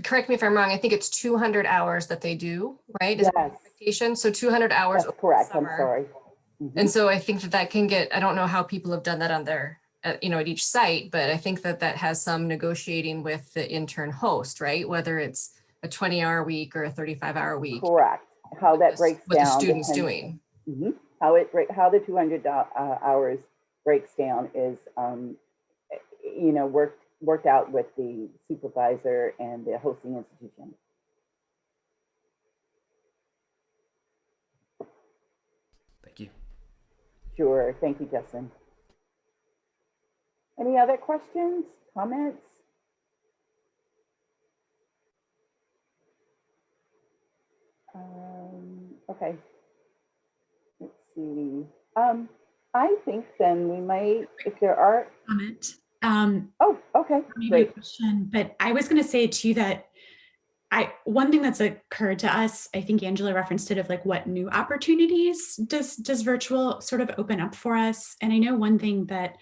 [SPEAKER 6] correct me if I'm wrong, I think it's 200 hours that they do, right? Is
[SPEAKER 1] yes.
[SPEAKER 6] Expectation? So 200 hours.
[SPEAKER 1] That's correct. I'm sorry. Mm-hmm.
[SPEAKER 6] And so I think that can get, I don't know how people have done that on their, you know, at each site, but I think that has some negotiating with the intern host, right? Whether it's a 20-hour week or a 35-hour week.
[SPEAKER 1] Correct. How that breaks down.
[SPEAKER 6] What the student's doing.
[SPEAKER 1] Mm-hmm. How the 200 hours breaks down is, you know, worked out with the supervisor and the hosting institution.
[SPEAKER 10] Thank you.
[SPEAKER 1] Sure. Thank you, Justin. Any other questions, comments? Okay. Let's see. I think then we might, if there are
[SPEAKER 2] comment.
[SPEAKER 1] Oh, okay.
[SPEAKER 2] Maybe
[SPEAKER 1] great.
[SPEAKER 2] a question, but I was going to say too that one thing that's occurred to us, I think Angela referenced it, of like what new opportunities does virtual sort of open up for us. And I know one thing that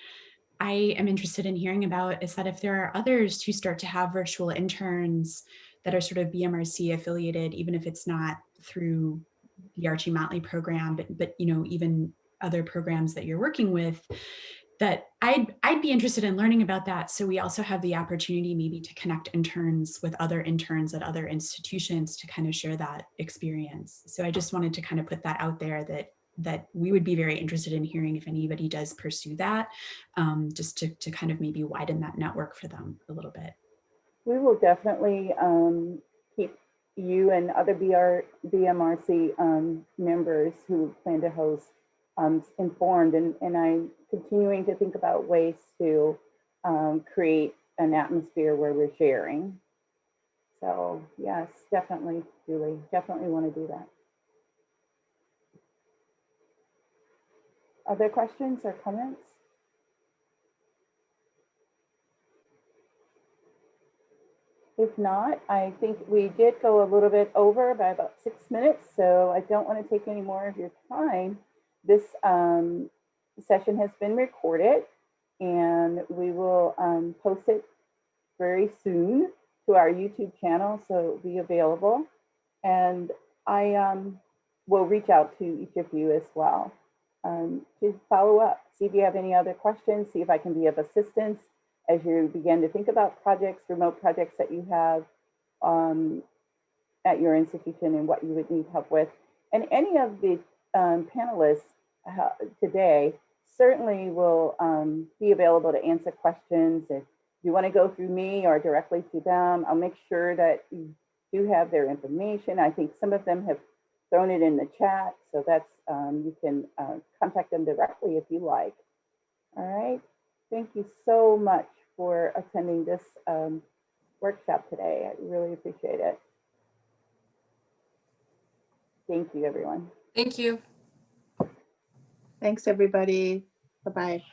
[SPEAKER 2] I am interested in hearing about is that if there are others who start to have virtual interns that are sort of BMRC affiliated, even if it's not through the Archie Motley program, but you know, even other programs that you're working with, that I'd be interested in learning about that. So we also have the opportunity maybe to connect interns with other interns at other institutions to kind of share that experience. So I just wanted to kind of put that out there, that we would be very interested in hearing if anybody does pursue that, just to kind of maybe widen that network for them a little bit.
[SPEAKER 1] We will definitely keep you and other BMRC members who plan to host informed, and I'm continuing to think about ways to create an atmosphere where we're sharing. So yes, definitely, Julie, definitely want to do that. Other questions or comments? If not, I think we did go a little bit over by about 6 minutes, so I don't want to take any more of your time. This session has been recorded, and we will post it very soon to our YouTube channel, so it will be available. And I will reach out to each of you as well to follow up, see if you have any other questions, see if I can be of assistance as you begin to think about projects, remote projects that you have at your institution and what you would need help with. And any of the panelists today certainly will be available to answer questions. If you want to go through me or directly to them, I'll make sure that you do have their information. I think some of them have thrown it in the chat, so that's you can contact them directly if you like. All right, thank you so much for attending this workshop today. I really appreciate it. Thank you, everyone.
[SPEAKER 6] Thank you.
[SPEAKER 5] Thanks, everybody. Bye-bye.